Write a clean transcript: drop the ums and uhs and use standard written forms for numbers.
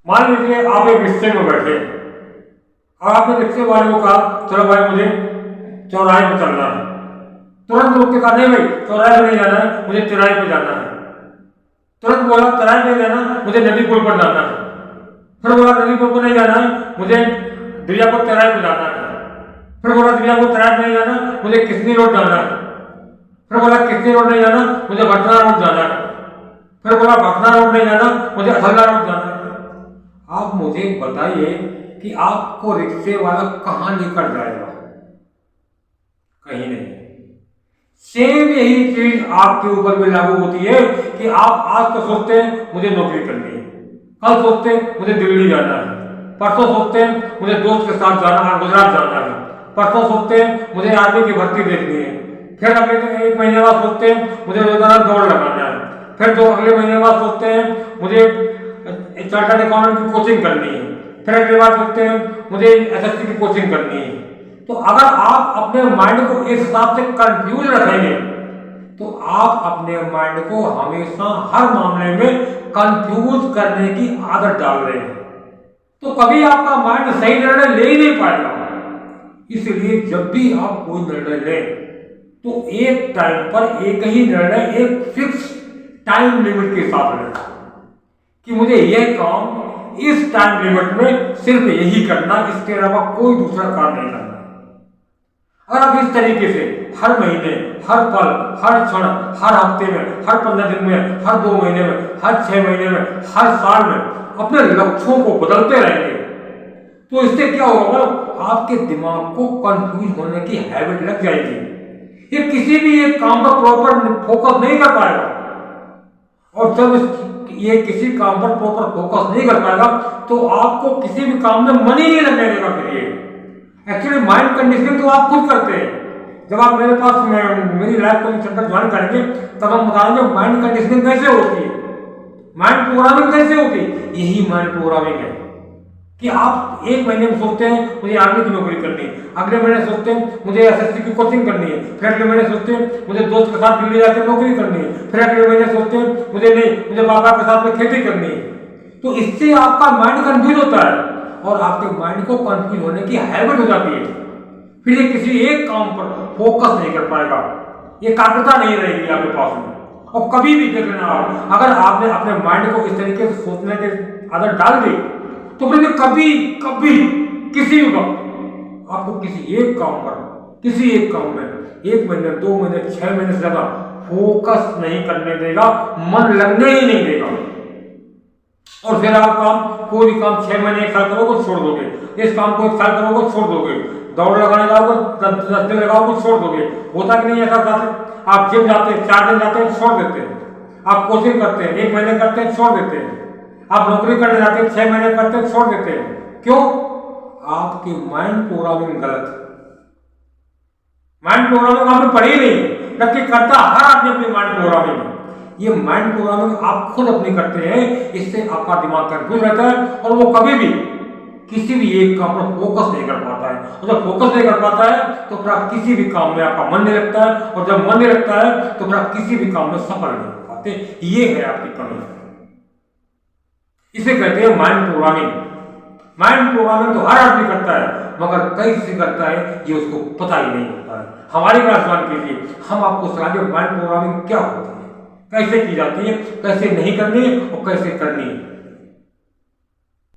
मान लीजिए आप एक रिक्शे में बैठे और आपने रिक्शे वाले को कहा चलो भाई मुझे चौराहे पे चलना है। तुरंत रोक के कहा नहीं भाई चौराहे पे नहीं जाना है, मुझे तिराहे पे जाना है। तुरंत बोला तिराहे पे नहीं जाना, मुझे नदी पुल पर जाना है। फिर बोला नदी पुल पर नहीं जाना है, मुझे दरियापुर तिराहे पे जाना है। फिर बोला दरियापुर तिराहे पे नहीं जाना, मुझे किसनी रोड जाना है। फिर बोला किसनी रोड नहीं जाना, मुझे भटना रोड जाना है। फिर बोला भटना रोड नहीं जाना, मुझे असला रोड जाना है। आप मुझे बताइए कि आपको रिक्शे वाला कहां लेकर जाएगा? कहीं नहीं। सेम यही चीज आपके ऊपर भी लागू होती है कि आप आज तो सोचते हैं मुझे नौकरी करनी है, कल सोचते हैं मुझे दिल्ली जाना है, परसों सोचते हैं मुझे दोस्त के साथ जाना है, गुजरात जाना है, परसों सोचते हैं मुझे आर्मी की भर्ती देखनी है, फिर अगले एक महीने बाद सोचते हैं मुझे रोजाना दौड़ लगाना है, फिर दो अगले महीने बाद सोचते हैं मुझे चार्टर्ड अकाउंटेंट की कोचिंग करनी है, फिर अगले बार सोचते हैं मुझे एसएससी की कोचिंग करनी है। तो अगर आप अपने माइंड को इस हिसाब से कंफ्यूज रखेंगे तो आप अपने माइंड को हमेशा हर मामले में कंफ्यूज करने की आदत डाल रहे हैं, तो कभी आपका माइंड सही निर्णय ले ही नहीं पाएगा। इसलिए जब भी आप कोई निर्णय लें तो एक टाइम पर एक ही निर्णय एक फिक्स टाइम लिमिट के साथ लें कि मुझे यह काम इस टाइम लिमिट में सिर्फ यही करना, इसके अलावा कोई दूसरा काम नहीं करना। अगर आप इस तरीके से हर महीने, हर पल, हर क्षण, हर हफ्ते में, हर 15 दिन में, हर 2 महीने में, हर 6 महीने में, हर साल में अपने लक्ष्यों को बदलते रहेंगे तो इससे क्या होगा, आपके दिमाग को कंफ्यूज होने की हैबिट लग जाएगी। ये किसी भी एक काम पर प्रॉपर फोकस नहीं कर पाएगा, और जब ये किसी काम पर प्रॉपर फोकस नहीं कर पाएगा तो आपको किसी भी काम में मन ही नहीं लगने देगा। फिर ये एक्चुअली माइंड कंडीशनिंग तो आप खुद करते हैं। जब आप मेरे पास मेरी लाइफ कोचिंग सेंटर ज्वाइन करेंगे तब हम बताएंगे माइंड कंडीशनिंग कैसे होती है, माइंड प्रोग्रामिंग कैसे होती है। यही माइंड प्रोग्रामिंग है कि आप एक महीने में सोचते हैं मुझे आर्मी की नौकरी करनी है, अगले महीने सोचते हैं मुझे एसएससी की कोचिंग करनी है, फिर अगले महीने सोचते हैं मुझे दोस्त के साथ दिल्ली जाकर नौकरी करनी है, फिर अगले महीने सोचते हैं मुझे पापा के साथ में खेती करनी है। तो इससे आपका माइंड कंफ्यूज होता है और आपके माइंड को कंफ्यूज होने की हैबिट हो जाती है। फिर ये किसी एक काम पर फोकस नहीं कर पाएगा, ये एकाग्रता नहीं रहेगी आपके पास में। और कभी भी देख लेना आप, अगर आपने अपने माइंड को इस तरीके से सोचने की आदत डाल दी तो फिर कभी कभी किसी भी वक्त आपको किसी एक काम पर, किसी एक काम में 1 महीने, 2 महीने, 6 महीने से ज्यादा फोकस नहीं करने देगा, मन लगने ही नहीं देगा। और फिर आप कोई भी काम 6 महीने, 1 साल करोगे छोड़ दोगे, इस काम को 1 साल करोगे छोड़ दोगे, दौड़ लगाने जाओगे 10 दिन लगाओगे छोड़ दोगे। होता कि नहीं ऐसा साथ? आप जिम जाते हैं 4 दिन जाते हैं छोड़ देते हैं, आप कोचिंग करते हैं 1 महीने करते हैं छोड़ देते हैं, आप नौकरी करने जाते हैं 6 महीने करते हैं छोड़ देते हैं। क्यों? आपकी माइंड प्रोग्रामिंग गलत है। माइंड प्रोग्रामिंग आपने पढ़ी नहीं, जबकि करता हर आदमी अपनी माइंड प्रोग्रामिंग है। ये माइंड प्रोग्रामिंग आप खुद अपनी करते हैं, इससे आपका दिमाग कंफ्यूज रहता है और वो कभी भी किसी भी एक काम पर फोकस नहीं कर पाता है। और जब फोकस नहीं कर पाता है तो फिर आप किसी भी काम में आपका मन नहीं लगता है, और जब मन नहीं लगता है तो फिर आप किसी भी काम में सफल नहीं हो पाते। ये है आपकी कमी। इसे कहते हैं माइंड प्रोग्रामिंग। माइंड प्रोग्रामिंग तो हर आदमी करता है, मगर कैसे करता है ये उसको पता ही नहीं होता है। हमारी क्लास ज्वाइन कीजिए, हम आपको सिखाएंगे माइंड प्रोग्रामिंग क्या होती है, कैसे की जाती है, कैसे नहीं करनी है और कैसे करनी है।